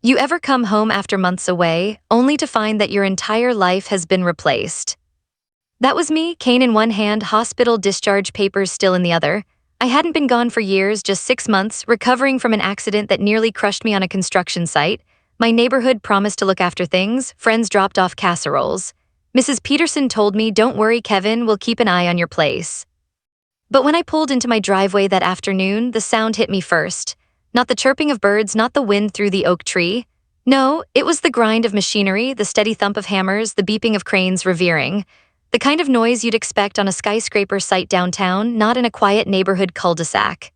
You ever come home after months away, only to find that your entire life has been replaced? That was me, cane in one hand, hospital discharge papers still in the other. I hadn't been gone for years, just 6 months, recovering from an accident that nearly crushed me on a construction site. My neighborhood promised to look after things, friends dropped off casseroles. Mrs. Peterson told me, "Don't worry, Kevin, we'll keep an eye on your place." But when I pulled into my driveway that afternoon, the sound hit me first. Not the chirping of birds, not the wind through the oak tree. No, it was the grind of machinery, the steady thump of hammers, the beeping of cranes revering. The kind of noise you'd expect on a skyscraper site downtown, not in a quiet neighborhood cul-de-sac.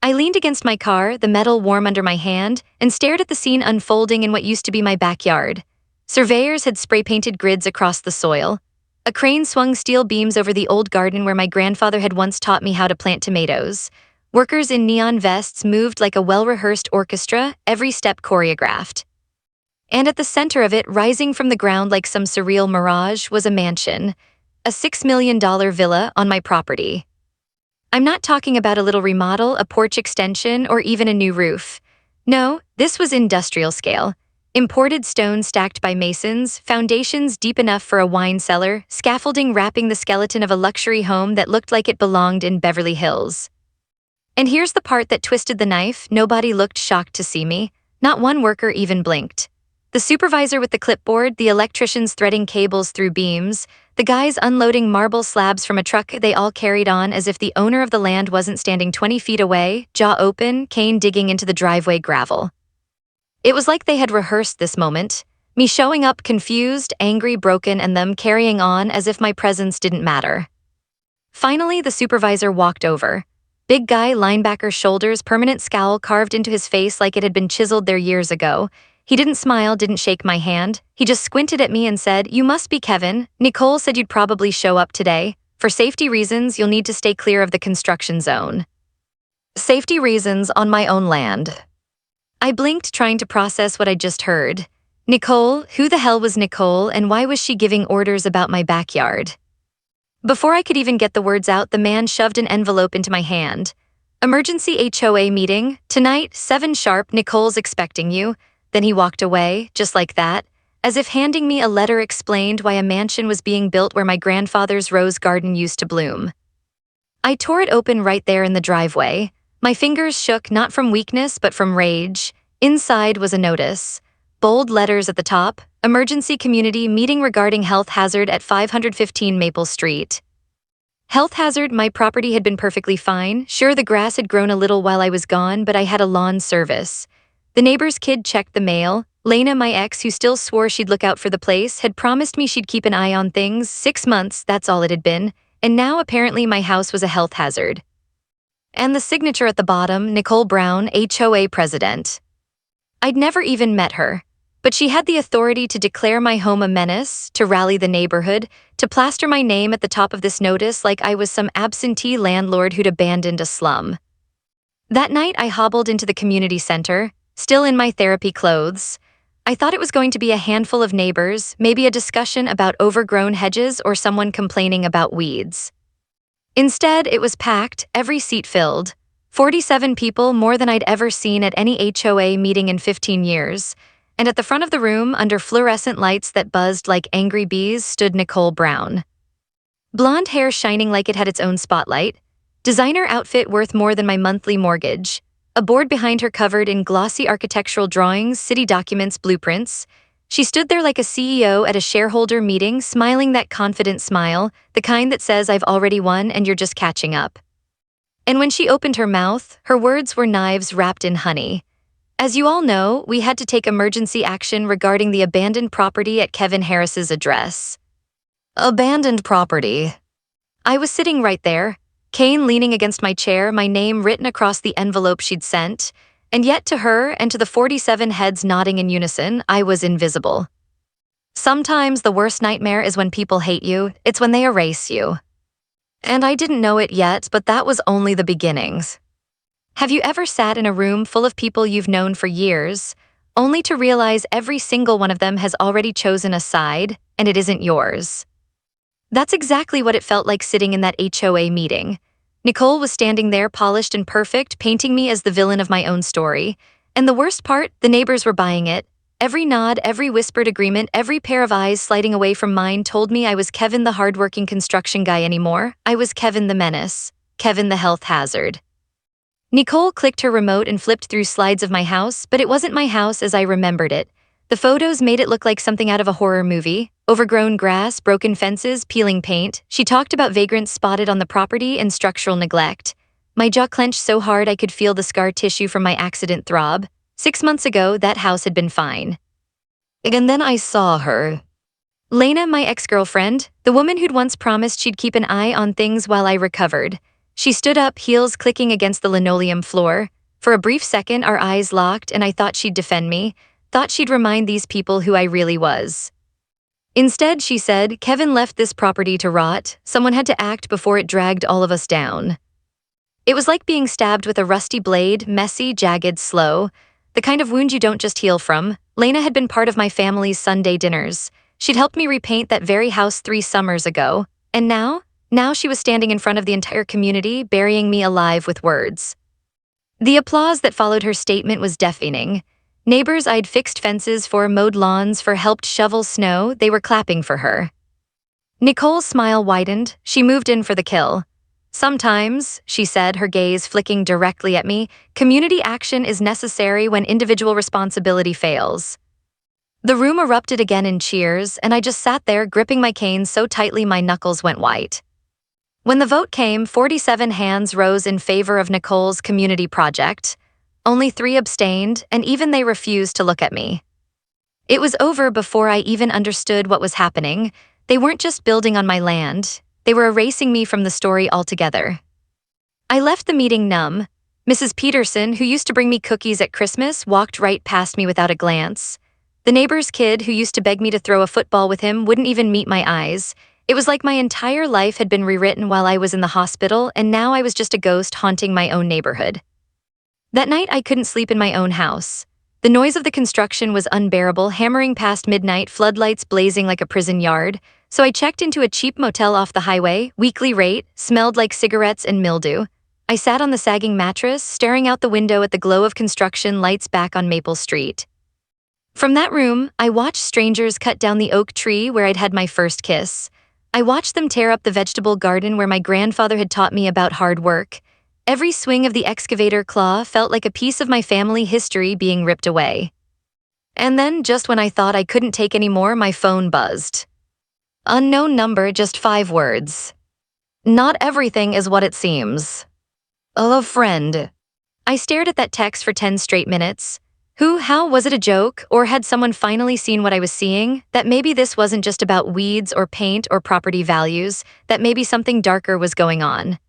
I leaned against my car, the metal warm under my hand, and stared at the scene unfolding in what used to be my backyard. Surveyors had spray-painted grids across the soil. A crane swung steel beams over the old garden where my grandfather had once taught me how to plant tomatoes. Workers in neon vests moved like a well-rehearsed orchestra, every step choreographed. And at the center of it, rising from the ground like some surreal mirage, was a mansion, a $6 million villa on my property. I'm not talking about a little remodel, a porch extension, or even a new roof. No, this was industrial scale. Imported stone stacked by masons, foundations deep enough for a wine cellar, scaffolding wrapping the skeleton of a luxury home that looked like it belonged in Beverly Hills. And here's the part that twisted the knife: nobody looked shocked to see me. Not one worker even blinked. The supervisor with the clipboard, the electricians threading cables through beams, the guys unloading marble slabs from a truck, they all carried on as if the owner of the land wasn't standing 20 feet away, jaw open, cane digging into the driveway gravel. It was like they had rehearsed this moment, me showing up confused, angry, broken, and them carrying on as if my presence didn't matter. Finally, the supervisor walked over. Big guy, linebacker shoulders, permanent scowl carved into his face like it had been chiseled there years ago. He didn't smile, didn't shake my hand. He just squinted at me and said, "You must be Kevin. Nicole said you'd probably show up today. For safety reasons, you'll need to stay clear of the construction zone." Safety reasons on my own land. I blinked, trying to process what I'd just heard. Nicole? Who the hell was Nicole, and why was she giving orders about my backyard? Before I could even get the words out, the man shoved an envelope into my hand. "Emergency HOA meeting. Tonight, 7 sharp, Nicole's expecting you." Then he walked away, just like that, as if handing me a letter explained why a mansion was being built where my grandfather's rose garden used to bloom. I tore it open right there in the driveway. My fingers shook, not from weakness, but from rage. Inside was a notice. Bold letters at the top: "Emergency community meeting regarding health hazard at 515 Maple Street." Health hazard? My property had been perfectly fine. Sure, the grass had grown a little while I was gone, but I had a lawn service. The neighbor's kid checked the mail. Lena, my ex, who still swore she'd look out for the place, had promised me she'd keep an eye on things. 6 months, that's all it had been. And now apparently my house was a health hazard. And the signature at the bottom: Nicole Brown, HOA president. I'd never even met her, but she had the authority to declare my home a menace, to rally the neighborhood, to plaster my name at the top of this notice like I was some absentee landlord who'd abandoned a slum. That night I hobbled into the community center, still in my therapy clothes. I thought it was going to be a handful of neighbors, maybe a discussion about overgrown hedges or someone complaining about weeds. Instead, it was packed, every seat filled. 47 people, more than I'd ever seen at any HOA meeting in 15 years. And at the front of the room, under fluorescent lights that buzzed like angry bees, stood Nicole Brown. Blonde hair shining like it had its own spotlight. Designer outfit worth more than my monthly mortgage. A board behind her covered in glossy architectural drawings, city documents, blueprints. She stood there like a CEO at a shareholder meeting, smiling that confident smile, the kind that says, "I've already won and you're just catching up." And when she opened her mouth, her words were knives wrapped in honey. "As you all know, we had to take emergency action regarding the abandoned property at Kevin Harris's address." Abandoned property. I was sitting right there, cane leaning against my chair, my name written across the envelope she'd sent, and yet to her and to the 47 heads nodding in unison, I was invisible. Sometimes the worst nightmare is when people hate you, it's when they erase you. And I didn't know it yet, but that was only the beginnings. Have you ever sat in a room full of people you've known for years, only to realize every single one of them has already chosen a side, and it isn't yours? That's exactly what it felt like sitting in that HOA meeting. Nicole was standing there, polished and perfect, painting me as the villain of my own story. And the worst part, the neighbors were buying it. Every nod, every whispered agreement, every pair of eyes sliding away from mine told me I was Kevin the hardworking construction guy anymore. I was Kevin the menace. Kevin the health hazard. Nicole clicked her remote and flipped through slides of my house, but it wasn't my house as I remembered it. The photos made it look like something out of a horror movie. Overgrown grass, broken fences, peeling paint. She talked about vagrants spotted on the property and structural neglect. My jaw clenched so hard I could feel the scar tissue from my accident throb. 6 months ago, that house had been fine. And then I saw her. Lena, my ex-girlfriend, the woman who'd once promised she'd keep an eye on things while I recovered. She stood up, heels clicking against the linoleum floor. For a brief second, our eyes locked, and I thought she'd defend me, thought she'd remind these people who I really was. Instead, she said, Kevin left this property to rot. Someone had to act before it dragged all of us down. It was like being stabbed with a rusty blade, messy, jagged, slow. The kind of wound you don't just heal from. Lena had been part of my family's Sunday dinners. She'd helped me repaint that very house 3 summers ago. And now she was standing in front of the entire community, burying me alive with words. The applause that followed her statement was deafening. Neighbors I'd fixed fences for, mowed lawns for, helped shovel snow, they were clapping for her. Nicole's smile widened. She moved in for the kill. Sometimes, she said, her gaze flicking directly at me, community action is necessary when individual responsibility fails. The room erupted again in cheers, and I just sat there gripping my cane so tightly my knuckles went white. When the vote came, 47 hands rose in favor of Nicole's community project. Only 3 abstained, and even they refused to look at me. It was over before I even understood what was happening. They weren't just building on my land. They were erasing me from the story altogether. I left the meeting numb. Mrs. Peterson, who used to bring me cookies at Christmas, walked right past me without a glance. The neighbor's kid, who used to beg me to throw a football with him, wouldn't even meet my eyes. It was like my entire life had been rewritten while I was in the hospital, and now I was just a ghost haunting my own neighborhood. That night, I couldn't sleep in my own house. The noise of the construction was unbearable, hammering past midnight, floodlights blazing like a prison yard. So I checked into a cheap motel off the highway, weekly rate, smelled like cigarettes and mildew. I sat on the sagging mattress, staring out the window at the glow of construction lights back on Maple Street. From that room, I watched strangers cut down the oak tree where I'd had my first kiss. I watched them tear up the vegetable garden where my grandfather had taught me about hard work. Every swing of the excavator claw felt like a piece of my family history being ripped away. And then, just when I thought I couldn't take any more, my phone buzzed. Unknown number, just 5 words. Not everything is what it seems. A friend. I stared at that text for 10 straight minutes. How was it a joke? Or had someone finally seen what I was seeing? That maybe this wasn't just about weeds or paint or property values, that maybe something darker was going on.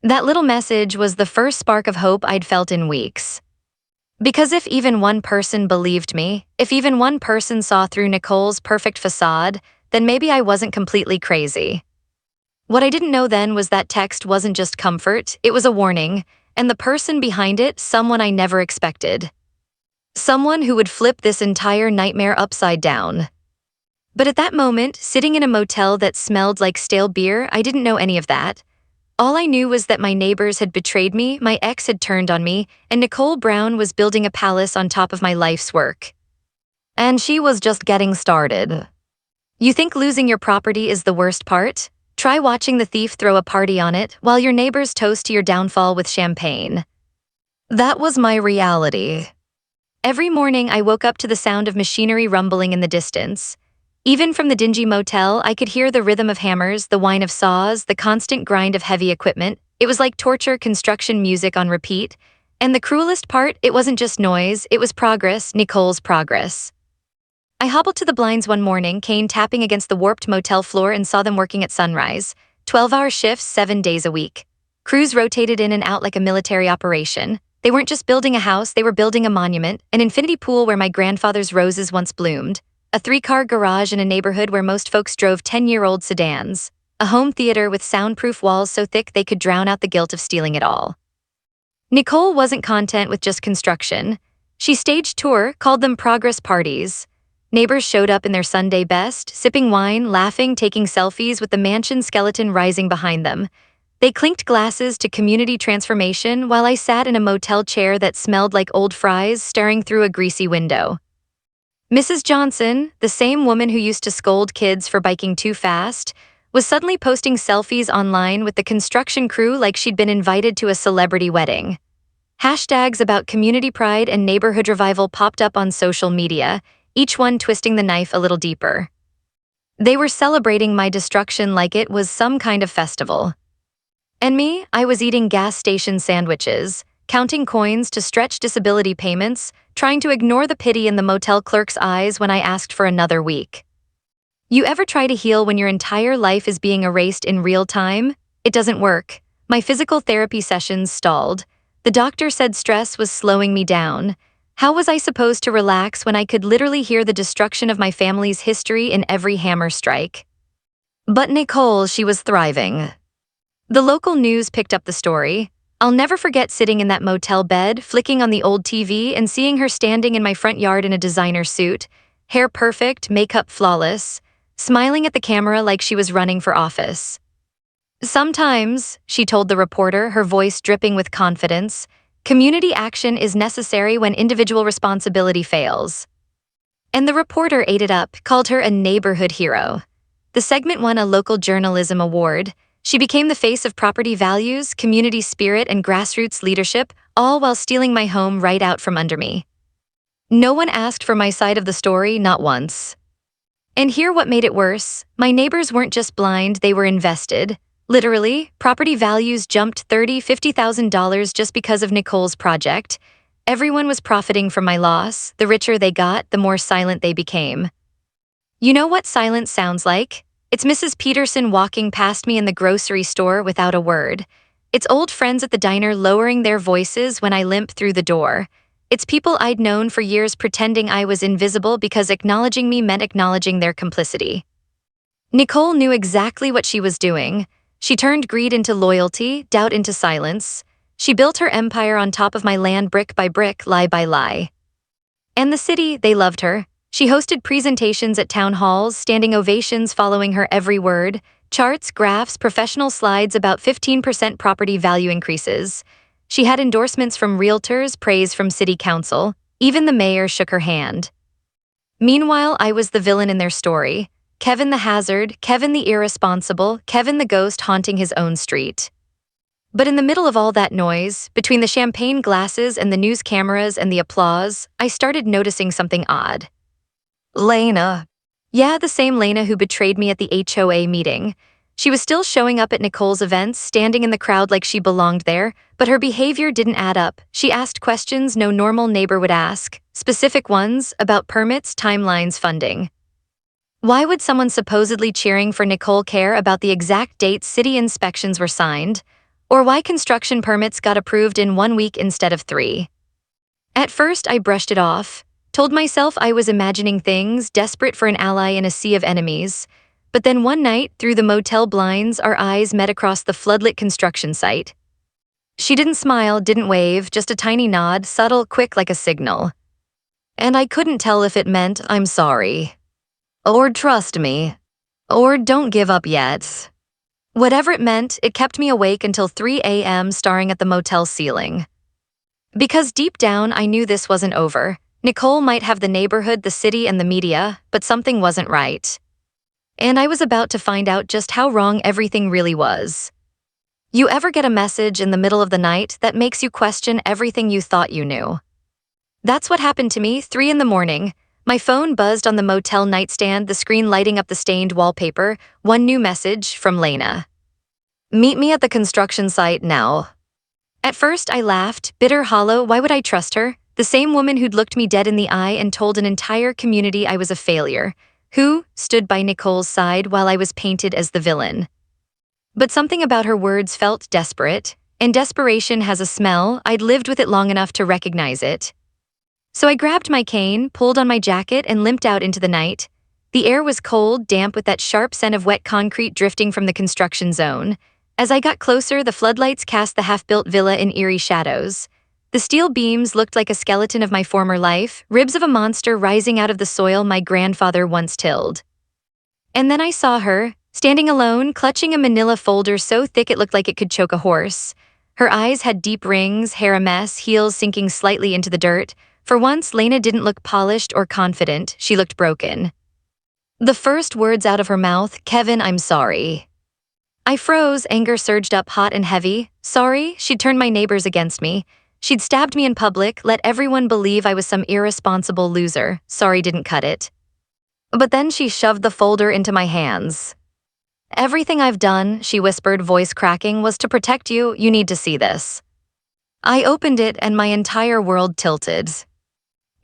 That little message was the first spark of hope I'd felt in weeks. Because if even one person believed me, if even one person saw through Nicole's perfect facade, then maybe I wasn't completely crazy. What I didn't know then was that text wasn't just comfort, it was a warning, and the person behind it, someone I never expected. Someone who would flip this entire nightmare upside down. But at that moment, sitting in a motel that smelled like stale beer, I didn't know any of that. All I knew was that my neighbors had betrayed me, my ex had turned on me, and Nicole Brown was building a palace on top of my life's work. And she was just getting started. You think losing your property is the worst part? Try watching the thief throw a party on it while your neighbors toast to your downfall with champagne. That was my reality. Every morning I woke up to the sound of machinery rumbling in the distance. Even from the dingy motel, I could hear the rhythm of hammers, the whine of saws, the constant grind of heavy equipment. It was like torture construction music on repeat. And the cruelest part, it wasn't just noise, it was progress, Nicole's progress. I hobbled to the blinds one morning, cane tapping against the warped motel floor, and saw them working at sunrise. 12-hour shifts, 7 days a week. Crews rotated in and out like a military operation. They weren't just building a house, they were building a monument, an infinity pool where my grandfather's roses once bloomed, a 3-car garage in a neighborhood where most folks drove 10-year-old sedans, a home theater with soundproof walls so thick they could drown out the guilt of stealing it all. Nicole wasn't content with just construction. She staged tour, called them progress parties. Neighbors showed up in their Sunday best, sipping wine, laughing, taking selfies with the mansion skeleton rising behind them. They clinked glasses to community transformation while I sat in a motel chair that smelled like old fries staring through a greasy window. Mrs. Johnson, the same woman who used to scold kids for biking too fast, was suddenly posting selfies online with the construction crew like she'd been invited to a celebrity wedding. Hashtags about community pride and neighborhood revival popped up on social media, each one twisting the knife a little deeper. They were celebrating my destruction like it was some kind of festival. And me, I was eating gas station sandwiches, counting coins to stretch disability payments, trying to ignore the pity in the motel clerk's eyes when I asked for another week. You ever try to heal when your entire life is being erased in real time? It doesn't work. My physical therapy sessions stalled. The doctor said stress was slowing me down. How was I supposed to relax when I could literally hear the destruction of my family's history in every hammer strike? But Nicole, she was thriving. The local news picked up the story. I'll never forget sitting in that motel bed, flicking on the old TV, and seeing her standing in my front yard in a designer suit, hair perfect, makeup flawless, smiling at the camera like she was running for office. Sometimes, she told the reporter, her voice dripping with confidence, community action is necessary when individual responsibility fails. And the reporter ate it up, called her a neighborhood hero. The segment won a local journalism award. She became the face of property values, community spirit, and grassroots leadership, all while stealing my home right out from under me. No one asked for my side of the story, not once. And here what made it worse, my neighbors weren't just blind, they were invested. Literally, property values jumped $30,000–$50,000 just because of Nicole's project. Everyone was profiting from my loss. The richer they got, the more silent they became. You know what silence sounds like? It's Mrs. Peterson walking past me in the grocery store without a word. It's old friends at the diner lowering their voices when I limp through the door. It's people I'd known for years pretending I was invisible because acknowledging me meant acknowledging their complicity. Nicole knew exactly what she was doing. She turned greed into loyalty, doubt into silence. She built her empire on top of my land brick by brick, lie by lie. And the city, they loved her. She hosted presentations at town halls, standing ovations following her every word, charts, graphs, professional slides about 15% property value increases. She had endorsements from realtors, praise from city council. Even the mayor shook her hand. Meanwhile, I was the villain in their story. Kevin the hazard, Kevin the irresponsible, Kevin the ghost haunting his own street. But in the middle of all that noise, between the champagne glasses and the news cameras and the applause, I started noticing something odd. Lena. Yeah, the same Lena who betrayed me at the HOA meeting. She was still showing up at Nicole's events, standing in the crowd like she belonged there, but her behavior didn't add up. She asked questions no normal neighbor would ask, specific ones about permits, timelines, funding. Why would someone supposedly cheering for Nicole care about the exact dates city inspections were signed? Or why construction permits got approved in 1 week instead of 3? At first, I brushed it off. Told myself I was imagining things, desperate for an ally in a sea of enemies. But then one night, through the motel blinds, our eyes met across the floodlit construction site. She didn't smile, didn't wave, just a tiny nod, subtle, quick like a signal. And I couldn't tell if it meant I'm sorry, or trust me, or don't give up yet. Whatever it meant, it kept me awake until 3 a.m. staring at the motel ceiling. Because deep down, I knew this wasn't over. Nicole might have the neighborhood, the city, and the media, but something wasn't right. And I was about to find out just how wrong everything really was. You ever get a message in the middle of the night that makes you question everything you thought you knew? That's what happened to me, 3 a.m. My phone buzzed on the motel nightstand, the screen lighting up the stained wallpaper. One new message from Lena. Meet me at the construction site now. At first, I laughed, bitter, hollow. Why would I trust her? The same woman who'd looked me dead in the eye and told an entire community I was a failure, who stood by Nicole's side while I was painted as the villain. But something about her words felt desperate, and desperation has a smell. I'd lived with it long enough to recognize it. So I grabbed my cane, pulled on my jacket, and limped out into the night. The air was cold, damp, with that sharp scent of wet concrete drifting from the construction zone. As I got closer, the floodlights cast the half-built villa in eerie shadows. The steel beams looked like a skeleton of my former life, ribs of a monster rising out of the soil my grandfather once tilled. And then I saw her, standing alone, clutching a manila folder so thick it looked like it could choke a horse. Her eyes had deep rings, hair a mess, heels sinking slightly into the dirt. For once, Lena didn't look polished or confident, she looked broken. The first words out of her mouth, "Kevin, I'm sorry." I froze, anger surged up hot and heavy. Sorry? She'd turned my neighbors against me. She'd stabbed me in public, let everyone believe I was some irresponsible loser. Sorry didn't cut it. But then she shoved the folder into my hands. "Everything I've done," she whispered, voice cracking, "was to protect you. You need to see this." I opened it and my entire world tilted.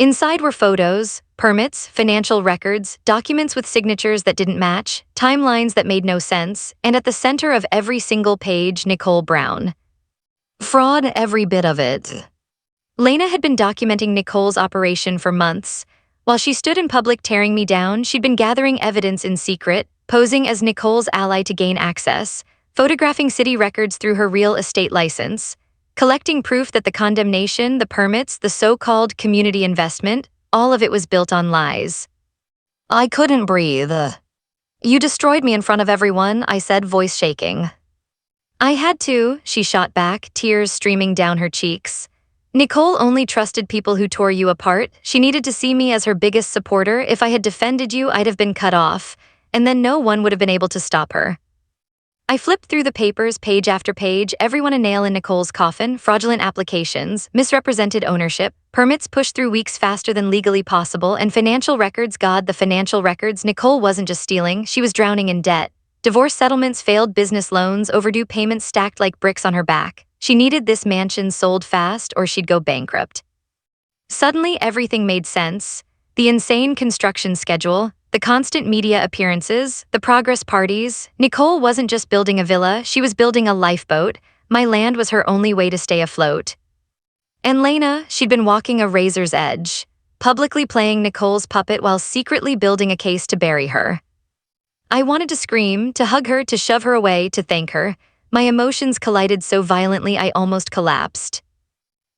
Inside were photos, permits, financial records, documents with signatures that didn't match, timelines that made no sense, and at the center of every single page, Nicole Brown. Fraud, every bit of it. Lena had been documenting Nicole's operation for months. While she stood in public tearing me down, she'd been gathering evidence in secret, posing as Nicole's ally to gain access, photographing city records through her real estate license, collecting proof that the condemnation, the permits, the so-called community investment, all of it was built on lies. I couldn't breathe. "You destroyed me in front of everyone," I said, voice shaking. "I had to," she shot back, tears streaming down her cheeks. "Nicole only trusted people who tore you apart. She needed to see me as her biggest supporter. If I had defended you, I'd have been cut off, and then no one would have been able to stop her." I flipped through the papers page after page, everyone a nail in Nicole's coffin, fraudulent applications, misrepresented ownership, permits pushed through weeks faster than legally possible, and financial records. God, the financial records. Nicole wasn't just stealing, she was drowning in debt. Divorce settlements, failed business loans, overdue payments stacked like bricks on her back. She needed this mansion sold fast or she'd go bankrupt. Suddenly, everything made sense. The insane construction schedule, the constant media appearances, the progress parties. Nicole wasn't just building a villa, she was building a lifeboat. My land was her only way to stay afloat. And Lena, she'd been walking a razor's edge, publicly playing Nicole's puppet while secretly building a case to bury her. I wanted to scream, to hug her, to shove her away, to thank her. My emotions collided so violently I almost collapsed.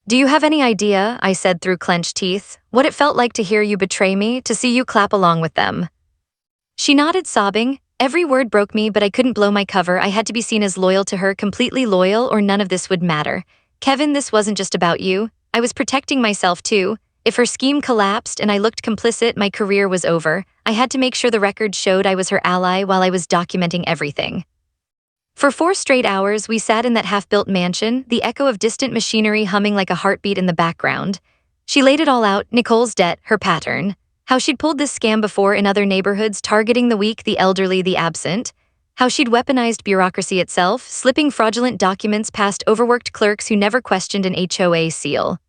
"Do you have any idea," I said through clenched teeth, "what it felt like to hear you betray me, to see you clap along with them?" She nodded, sobbing. Every word broke me, but I couldn't blow my cover. I had to be seen as loyal to her, completely loyal, or none of this would matter. "Kevin, this wasn't just about you. I was protecting myself too. If her scheme collapsed and I looked complicit, my career was over. I had to make sure the record showed I was her ally while I was documenting everything." For 4 straight hours, we sat in that half-built mansion, the echo of distant machinery humming like a heartbeat in the background. She laid it all out, Nicole's debt, her pattern. How she'd pulled this scam before in other neighborhoods, targeting the weak, the elderly, the absent. How she'd weaponized bureaucracy itself, slipping fraudulent documents past overworked clerks who never questioned an HOA seal.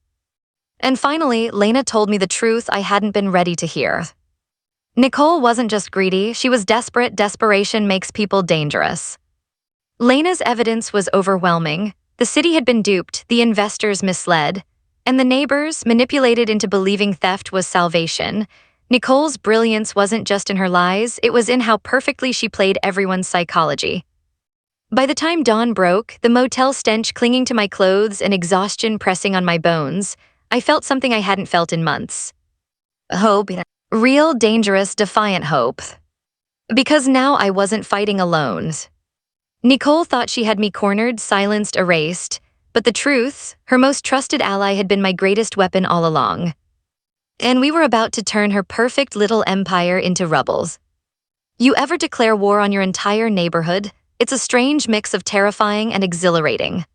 And finally, Lena told me the truth I hadn't been ready to hear. Nicole wasn't just greedy, she was desperate. Desperation makes people dangerous. Lena's evidence was overwhelming. The city had been duped, the investors misled, and the neighbors manipulated into believing theft was salvation. Nicole's brilliance wasn't just in her lies, it was in how perfectly she played everyone's psychology. By the time dawn broke, the motel stench clinging to my clothes and exhaustion pressing on my bones, I felt something I hadn't felt in months. Hope. Real, dangerous, defiant hope. Because now I wasn't fighting alone. Nicole thought she had me cornered, silenced, erased, but the truth, her most trusted ally had been my greatest weapon all along. And we were about to turn her perfect little empire into rubble. You ever declare war on your entire neighborhood? It's a strange mix of terrifying and exhilarating.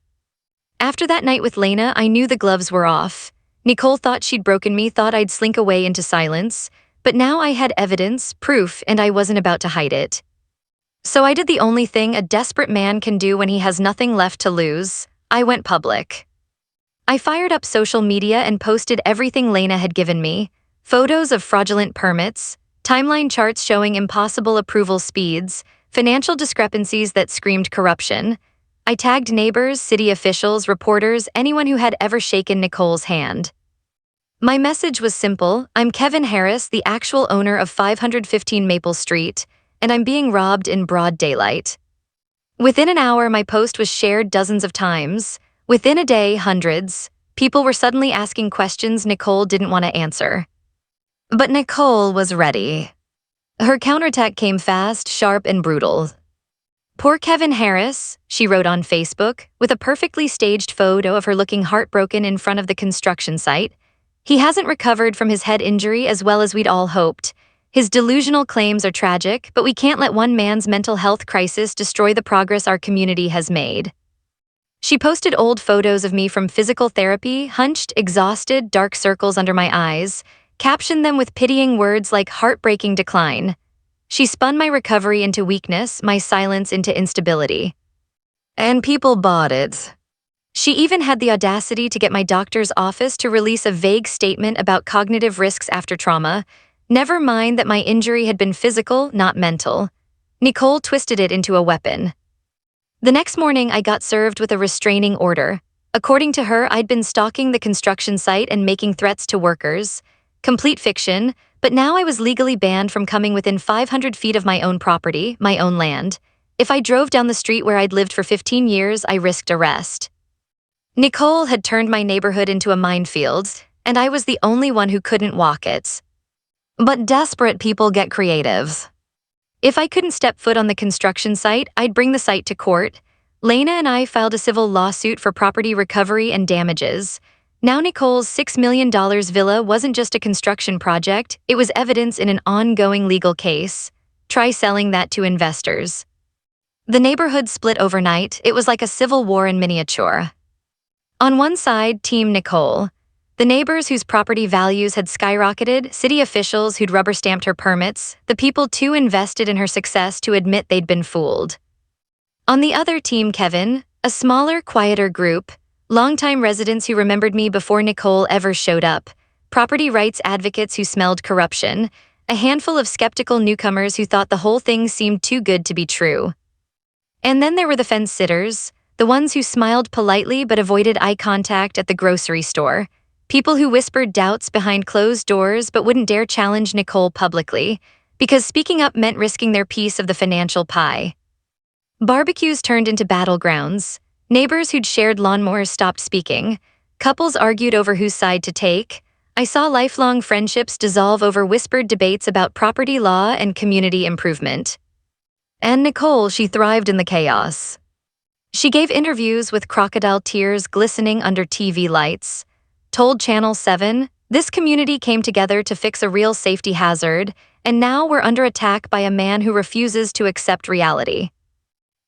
After that night with Lena, I knew the gloves were off. Nicole thought she'd broken me, thought I'd slink away into silence, but now I had evidence, proof, and I wasn't about to hide it. So I did the only thing a desperate man can do when he has nothing left to lose. I went public. I fired up social media and posted everything Lena had given me, photos of fraudulent permits, timeline charts showing impossible approval speeds, financial discrepancies that screamed corruption. I tagged neighbors, city officials, reporters, anyone who had ever shaken Nicole's hand. My message was simple: I'm Kevin Harris, the actual owner of 515 Maple Street, and I'm being robbed in broad daylight. Within an hour, my post was shared dozens of times. Within a day, hundreds. People were suddenly asking questions Nicole didn't want to answer. But Nicole was ready. Her counterattack came fast, sharp, and brutal. Poor Kevin Harris, she wrote on Facebook, with a perfectly staged photo of her looking heartbroken in front of the construction site. He hasn't recovered from his head injury as well as we'd all hoped. His delusional claims are tragic, but we can't let one man's mental health crisis destroy the progress our community has made. She posted old photos of me from physical therapy, hunched, exhausted, dark circles under my eyes, captioned them with pitying words like heartbreaking decline. She spun my recovery into weakness, my silence into instability. And people bought it. She even had the audacity to get my doctor's office to release a vague statement about cognitive risks after trauma. Never mind that my injury had been physical, not mental. Nicole twisted it into a weapon. The next morning, I got served with a restraining order. According to her, I'd been stalking the construction site and making threats to workers. Complete fiction, but now I was legally banned from coming within 500 feet of my own property, my own land. If I drove down the street where I'd lived for 15 years, I risked arrest. Nicole had turned my neighborhood into a minefield, and I was the only one who couldn't walk it. But desperate people get creative. If I couldn't step foot on the construction site, I'd bring the site to court. Lena and I filed a civil lawsuit for property recovery and damages. Now Nicole's $6 million villa wasn't just a construction project, it was evidence in an ongoing legal case. Try selling that to investors. The neighborhood split overnight. It was like a civil war in miniature. On one side, Team Nicole. The neighbors whose property values had skyrocketed, city officials who'd rubber-stamped her permits, the people too invested in her success to admit they'd been fooled. On the other team, Kevin, a smaller, quieter group, longtime residents who remembered me before Nicole ever showed up, property rights advocates who smelled corruption, a handful of skeptical newcomers who thought the whole thing seemed too good to be true. And then there were the fence-sitters, the ones who smiled politely but avoided eye contact at the grocery store. People who whispered doubts behind closed doors but wouldn't dare challenge Nicole publicly, because speaking up meant risking their piece of the financial pie. Barbecues turned into battlegrounds. Neighbors who'd shared lawnmowers stopped speaking. Couples argued over whose side to take. I saw lifelong friendships dissolve over whispered debates about property law and community improvement. And Nicole, she thrived in the chaos. She gave interviews with crocodile tears glistening under TV lights. Told Channel 7, this community came together to fix a real safety hazard, and now we're under attack by a man who refuses to accept reality.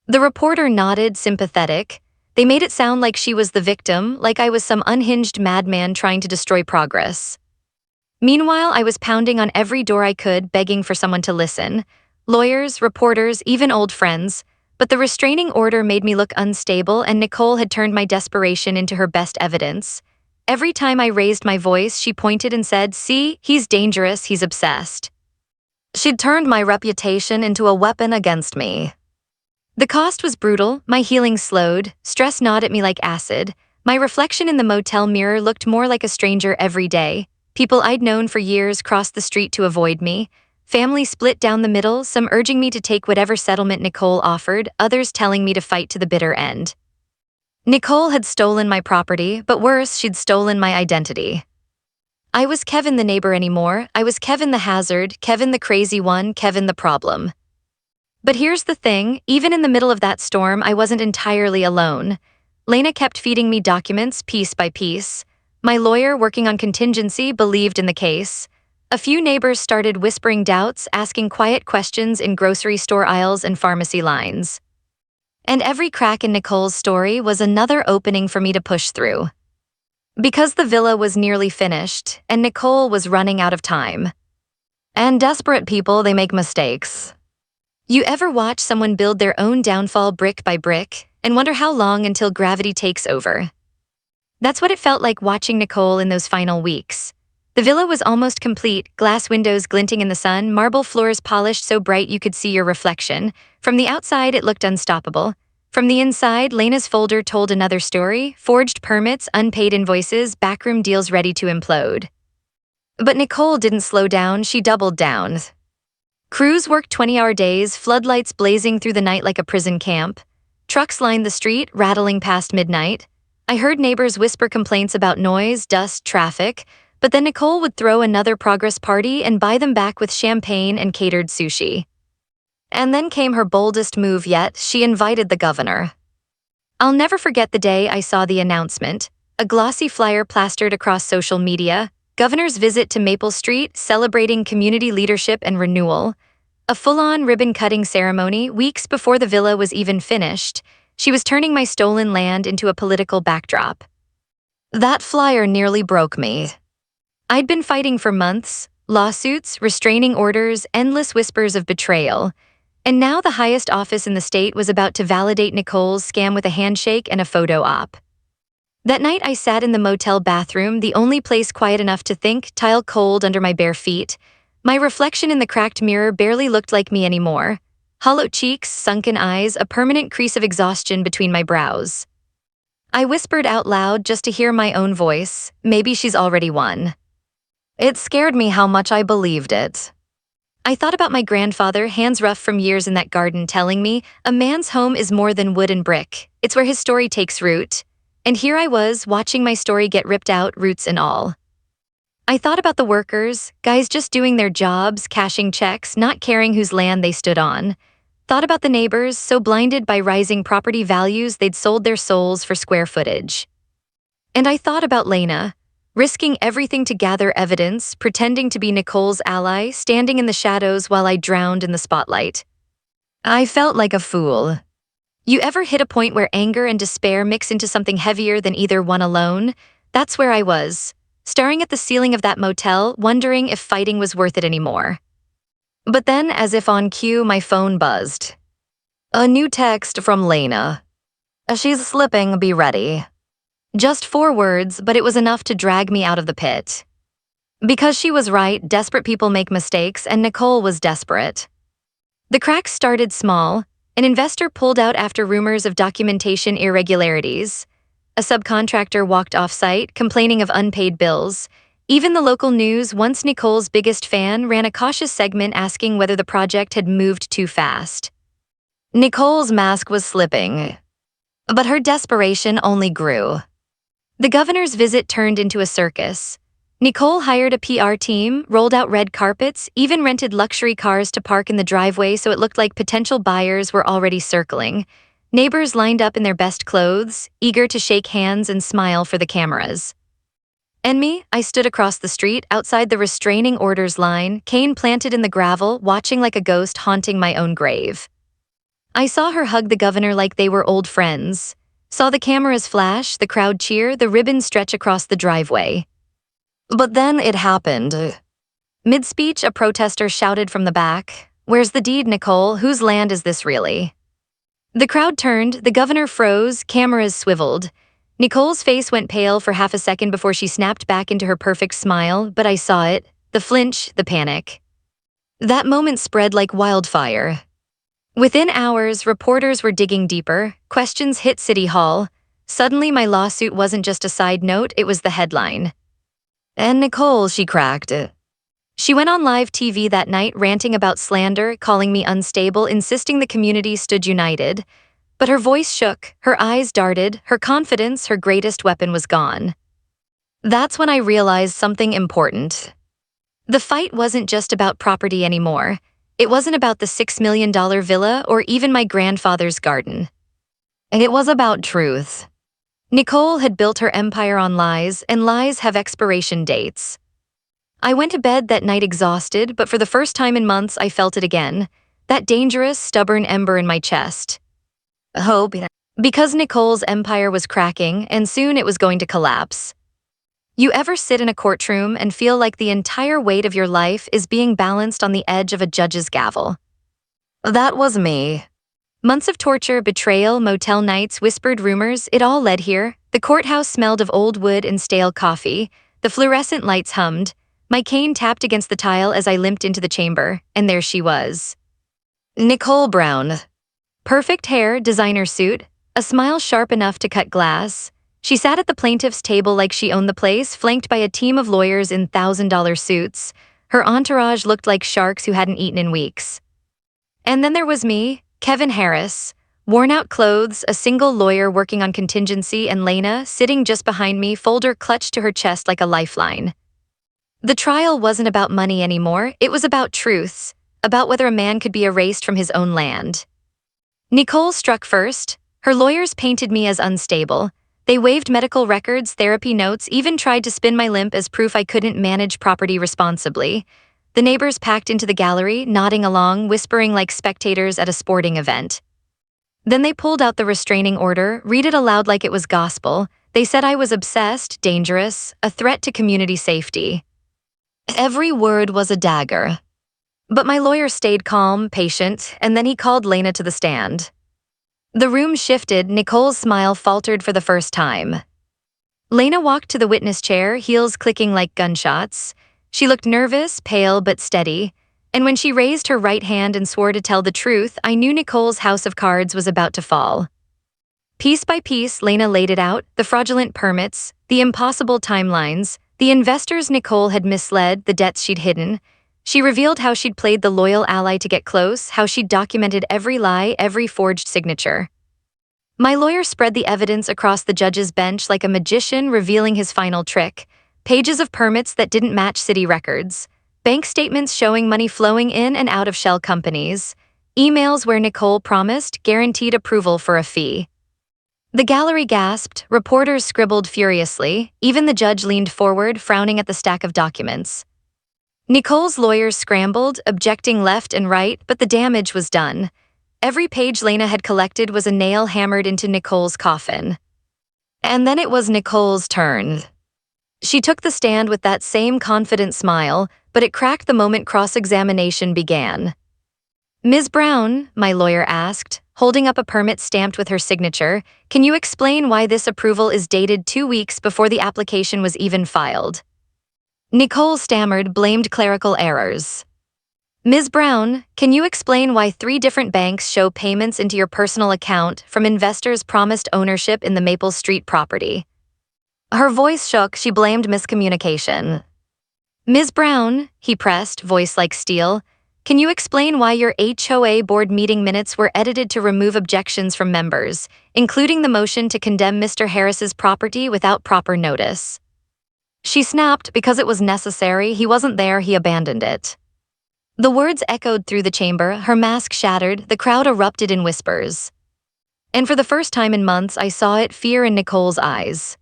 The reporter nodded, sympathetic. They made it sound like she was the victim, like I was some unhinged madman trying to destroy progress. Meanwhile, I was pounding on every door I could, begging for someone to listen. Lawyers, reporters, even old friends. But the restraining order made me look unstable, and Nicole had turned my desperation into her best evidence. Every time I raised my voice, she pointed and said, "See, he's dangerous, he's obsessed." She'd turned my reputation into a weapon against me. The cost was brutal, my healing slowed, stress gnawed at me like acid. My reflection in the motel mirror looked more like a stranger every day. People I'd known for years crossed the street to avoid me. Family split down the middle, some urging me to take whatever settlement Nicole offered, others telling me to fight to the bitter end. Nicole had stolen my property, but worse, she'd stolen my identity. I was Kevin the neighbor anymore. I was Kevin the hazard, Kevin the crazy one, Kevin the problem. But here's the thing, even in the middle of that storm, I wasn't entirely alone. Lena kept feeding me documents piece by piece. My lawyer, working on contingency, believed in the case. A few neighbors started whispering doubts, asking quiet questions in grocery store aisles and pharmacy lines. And every crack in Nicole's story was another opening for me to push through. Because the villa was nearly finished, and Nicole was running out of time. And desperate people, they make mistakes. You ever watch someone build their own downfall brick by brick, and wonder how long until gravity takes over? That's what it felt like watching Nicole in those final weeks. The villa was almost complete, glass windows glinting in the sun, marble floors polished so bright you could see your reflection. From the outside, it looked unstoppable. From the inside, Lena's folder told another story, forged permits, unpaid invoices, backroom deals ready to implode. But Nicole didn't slow down, she doubled down. Crews worked 20-hour days, floodlights blazing through the night like a prison camp. Trucks lined the street, rattling past midnight. I heard neighbors whisper complaints about noise, dust, traffic, but then Nicole would throw another progress party and buy them back with champagne and catered sushi. And then came her boldest move yet. She invited the governor. I'll never forget the day I saw the announcement, a glossy flyer plastered across social media, governor's visit to Maple Street celebrating community leadership and renewal. A full-on ribbon-cutting ceremony weeks before the villa was even finished. She was turning my stolen land into a political backdrop. That flyer nearly broke me. I'd been fighting for months, lawsuits, restraining orders, endless whispers of betrayal. And now the highest office in the state was about to validate Nicole's scam with a handshake and a photo op. That night I sat in the motel bathroom, the only place quiet enough to think, tile cold under my bare feet. My reflection in the cracked mirror barely looked like me anymore. Hollow cheeks, sunken eyes, a permanent crease of exhaustion between my brows. I whispered out loud just to hear my own voice, maybe she's already won. It scared me how much I believed it. I thought about my grandfather, hands rough from years in that garden, telling me, a man's home is more than wood and brick. It's where his story takes root. And here I was, watching my story get ripped out, roots and all. I thought about the workers, guys just doing their jobs, cashing checks, not caring whose land they stood on. Thought about the neighbors, so blinded by rising property values they'd sold their souls for square footage. And I thought about Lena, risking everything to gather evidence, pretending to be Nicole's ally, standing in the shadows while I drowned in the spotlight. I felt like a fool. You ever hit a point where anger and despair mix into something heavier than either one alone? That's where I was, staring at the ceiling of that motel, wondering if fighting was worth it anymore. But then, as if on cue, my phone buzzed. A new text from Lena. She's slipping, be ready. Just 4 words, but it was enough to drag me out of the pit. Because she was right, desperate people make mistakes, and Nicole was desperate. The cracks started small. An investor pulled out after rumors of documentation irregularities. A subcontractor walked off-site, complaining of unpaid bills. Even the local news, once Nicole's biggest fan, ran a cautious segment asking whether the project had moved too fast. Nicole's mask was slipping, but her desperation only grew. The governor's visit turned into a circus. Nicole hired a PR team, rolled out red carpets, even rented luxury cars to park in the driveway so it looked like potential buyers were already circling. Neighbors lined up in their best clothes, eager to shake hands and smile for the cameras. And me, I stood across the street, outside the restraining orders line, cane planted in the gravel, watching like a ghost haunting my own grave. I saw her hug the governor like they were old friends. Saw the cameras flash, the crowd cheer, the ribbon stretch across the driveway. But then it happened. Mid-speech, a protester shouted from the back, "Where's the deed, Nicole? Whose land is this really?" The crowd turned, the governor froze, cameras swiveled. Nicole's face went pale for half a second before she snapped back into her perfect smile, but I saw it, the flinch, the panic. That moment spread like wildfire. Within hours, reporters were digging deeper, questions hit City Hall. Suddenly my lawsuit wasn't just a side note, it was the headline. And Nicole, she cracked it. She went on live TV that night ranting about slander, calling me unstable, insisting the community stood united. But her voice shook, her eyes darted, her confidence, her greatest weapon was gone. That's when I realized something important. The fight wasn't just about property anymore. It wasn't about the $6 million villa or even my grandfather's garden. And it was about truth. Nicole had built her empire on lies, and lies have expiration dates. I went to bed that night exhausted, but for the first time in months I felt it again, that dangerous, stubborn ember in my chest. Hope, because Nicole's empire was cracking, and soon it was going to collapse. You ever sit in a courtroom and feel like the entire weight of your life is being balanced on the edge of a judge's gavel? That was me. Months of torture, betrayal, motel nights, whispered rumors, it all led here. The courthouse smelled of old wood and stale coffee. The fluorescent lights hummed. My cane tapped against the tile as I limped into the chamber, and there she was. Nicole Brown. Perfect hair, designer suit, a smile sharp enough to cut glass. She sat at the plaintiff's table like she owned the place, flanked by a team of lawyers in $1,000 suits. Her entourage looked like sharks who hadn't eaten in weeks. And then there was me, Kevin Harris, worn-out clothes, a single lawyer working on contingency, and Lena, sitting just behind me, folder clutched to her chest like a lifeline. The trial wasn't about money anymore, it was about truths. about whether a man could be erased from his own land. Nicole struck first. Her lawyers painted me as unstable. They waived medical records, therapy notes, even tried to spin my limp as proof I couldn't manage property responsibly. The neighbors packed into the gallery, nodding along, whispering like spectators at a sporting event. Then they pulled out the restraining order, read it aloud like it was gospel. They said I was obsessed, dangerous, a threat to community safety. Every word was a dagger. But my lawyer stayed calm, patient, and then he called Lena to the stand. The room shifted. Nicole's smile faltered for the first time. Lena walked to the witness chair, heels clicking like gunshots. She looked nervous, pale, but steady. And when she raised her right hand and swore to tell the truth, I knew Nicole's house of cards was about to fall. Piece by piece, Lena laid it out, the fraudulent permits, the impossible timelines, the investors Nicole had misled, the debts she'd hidden. She revealed how she'd played the loyal ally to get close, how she'd documented every lie, every forged signature. My lawyer spread the evidence across the judge's bench like a magician revealing his final trick. Pages of permits that didn't match city records. Bank statements showing money flowing in and out of shell companies. Emails where Nicole promised guaranteed approval for a fee. The gallery gasped, reporters scribbled furiously, even the judge leaned forward, frowning at the stack of documents. Nicole's lawyers scrambled, objecting left and right, but the damage was done. Every page Lena had collected was a nail hammered into Nicole's coffin. And then it was Nicole's turn. She took the stand with that same confident smile, but it cracked the moment cross-examination began. "Ms. Brown," my lawyer asked, holding up a permit stamped with her signature, "can you explain why this approval is dated 2 weeks before the application was even filed?" Nicole stammered, blamed clerical errors. "Ms. Brown, can you explain why 3 different banks show payments into your personal account from investors promised ownership in the Maple Street property?" Her voice shook. She blamed miscommunication. "Ms. Brown," he pressed, voice like steel, "can you explain why your HOA board meeting minutes were edited to remove objections from members, including the motion to condemn Mr. Harris's property without proper notice?" She snapped. Because it was necessary. He wasn't there. He abandoned it. The words echoed through the chamber. Her mask shattered. The crowd erupted in whispers. And for the first time in months, I saw it, fear in Nicole's eyes.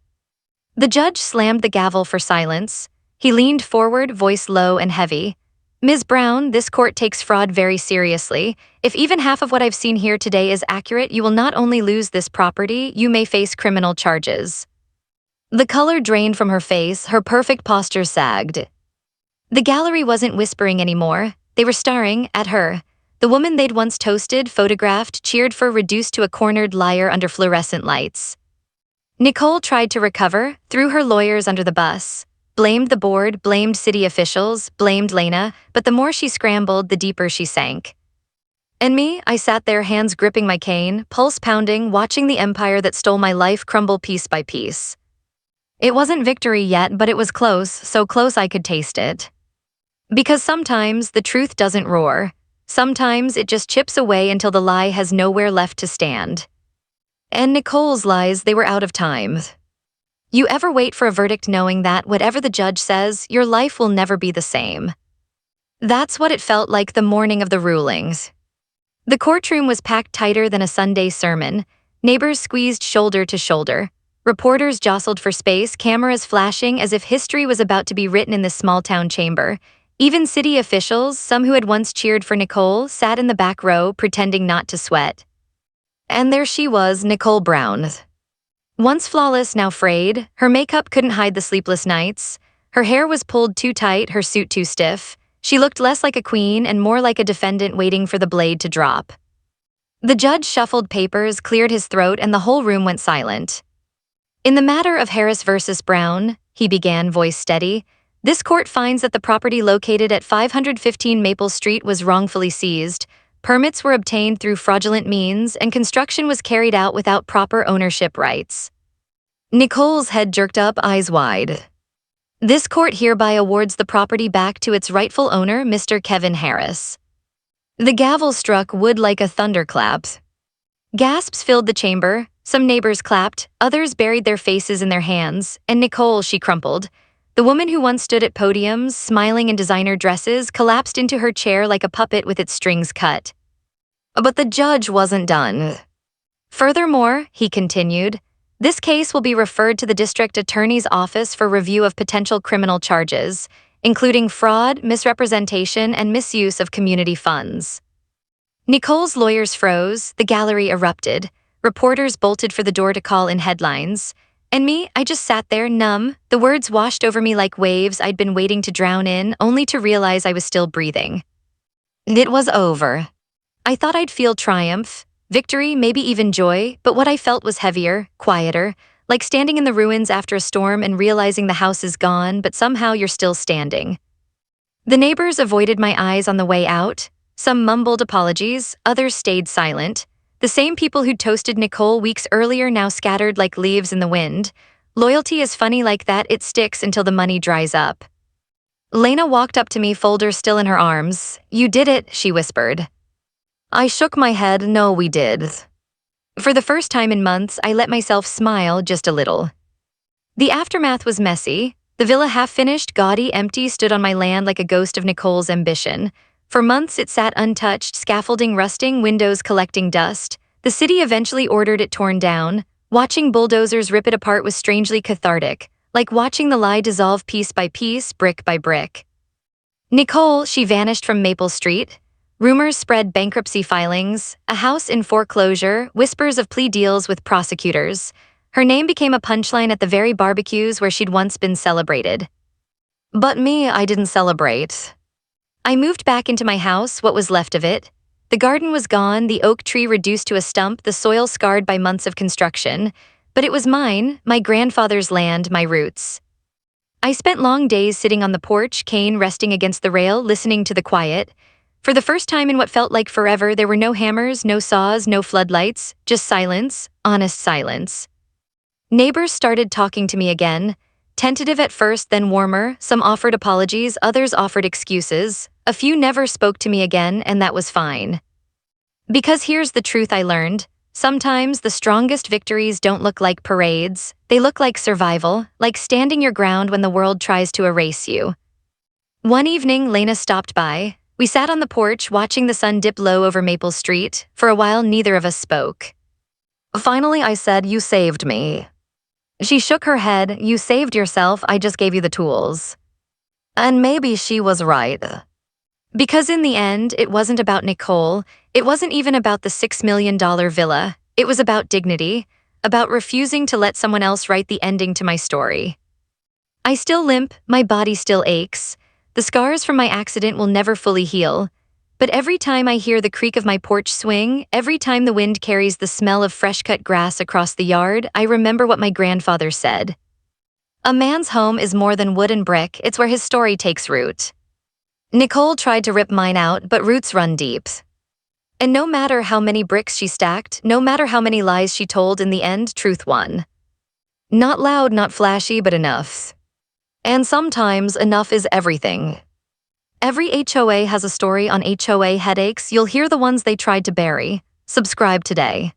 The judge slammed the gavel for silence. He leaned forward, voice low and heavy. "Ms. Brown, this court takes fraud very seriously. If even half of what I've seen here today is accurate, you will not only lose this property, you may face criminal charges." The color drained from her face, her perfect posture sagged. The gallery wasn't whispering anymore. They were staring at her. The woman they'd once toasted, photographed, cheered for, reduced to a cornered liar under fluorescent lights. Nicole tried to recover, threw her lawyers under the bus, blamed the board, blamed city officials, blamed Lena, but the more she scrambled, the deeper she sank. And me, I sat there, hands gripping my cane, pulse pounding, watching the empire that stole my life crumble piece by piece. It wasn't victory yet, but it was close, so close I could taste it. Because sometimes the truth doesn't roar. Sometimes it just chips away until the lie has nowhere left to stand. And Nicole's lies, they were out of time. You ever wait for a verdict knowing that, whatever the judge says, your life will never be the same? That's what it felt like the morning of the rulings. The courtroom was packed tighter than a Sunday sermon. Neighbors squeezed shoulder to shoulder. Reporters jostled for space, cameras flashing as if history was about to be written in this small-town chamber. Even city officials, some who had once cheered for Nicole, sat in the back row, pretending not to sweat. And there she was, Nicole Brown. Once flawless, now frayed. Her makeup couldn't hide the sleepless nights. Her hair was pulled too tight, her suit too stiff. She looked less like a queen and more like a defendant waiting for the blade to drop. The judge shuffled papers, cleared his throat, and the whole room went silent. "In the matter of Harris versus Brown," he began, voice steady, "this court finds that the property located at 515 Maple Street was wrongfully seized, permits were obtained through fraudulent means, and construction was carried out without proper ownership rights." Nicole's head jerked up, eyes wide. "This court hereby awards the property back to its rightful owner, Mr. Kevin Harris." The gavel struck wood like a thunderclap. Gasps filled the chamber. Some neighbors clapped, others buried their faces in their hands, and Nicole, she crumpled. The woman who once stood at podiums, smiling in designer dresses, collapsed into her chair like a puppet with its strings cut. But the judge wasn't done. Furthermore, he continued, this case will be referred to the district attorney's office for review of potential criminal charges, including fraud, misrepresentation, and misuse of community funds. Nicole's lawyers froze, the gallery erupted, reporters bolted for the door to call in headlines. And me, I just sat there, numb. The words washed over me like waves I'd been waiting to drown in, only to realize I was still breathing. It was over. I thought I'd feel triumph, victory, maybe even joy, but what I felt was heavier, quieter, like standing in the ruins after a storm and realizing the house is gone, but somehow you're still standing. The neighbors avoided my eyes on the way out. Some mumbled apologies, others stayed silent. The same people who'd toasted Nicole weeks earlier now scattered like leaves in the wind. Loyalty is funny like that, it sticks until the money dries up. Lena walked up to me, folder still in her arms. You did it, she whispered. I shook my head, no, we did. For the first time in months, I let myself smile just a little. The aftermath was messy. The villa, half-finished, gaudy, empty, stood on my land like a ghost of Nicole's ambition. For months it sat untouched, scaffolding rusting, windows collecting dust. The city eventually ordered it torn down. Watching bulldozers rip it apart was strangely cathartic, like watching the lie dissolve piece by piece, brick by brick. Nicole, she vanished from Maple Street. Rumors spread, bankruptcy filings, a house in foreclosure, whispers of plea deals with prosecutors. Her name became a punchline at the very barbecues where she'd once been celebrated. But me, I didn't celebrate. I moved back into my house, what was left of it. The garden was gone, the oak tree reduced to a stump, the soil scarred by months of construction. But it was mine, my grandfather's land, my roots. I spent long days sitting on the porch, cane resting against the rail, listening to the quiet. For the first time in what felt like forever, there were no hammers, no saws, no floodlights, just silence, honest silence. Neighbors started talking to me again. Tentative at first, then warmer. Some offered apologies, others offered excuses. A few never spoke to me again, and that was fine. Because here's the truth I learned. Sometimes the strongest victories don't look like parades. They look like survival, like standing your ground when the world tries to erase you. One evening, Lena stopped by. We sat on the porch, watching the sun dip low over Maple Street. For a while, neither of us spoke. Finally, I said, you saved me. She shook her head. You saved yourself, I just gave you the tools. And maybe she was right. Because in the end, it wasn't about Nicole. It wasn't even about the $6 million villa. It was about dignity, about refusing to let someone else write the ending to my story. I still limp, my body still aches. The scars from my accident will never fully heal. But every time I hear the creak of my porch swing, every time the wind carries the smell of fresh-cut grass across the yard, I remember what my grandfather said. A man's home is more than wood and brick, it's where his story takes root. Nicole tried to rip mine out, but roots run deep. And no matter how many bricks she stacked, no matter how many lies she told, in the end, truth won. Not loud, not flashy, but enough. And sometimes enough is everything. Every HOA has a story on HOA headaches. You'll hear the ones they tried to bury. Subscribe today.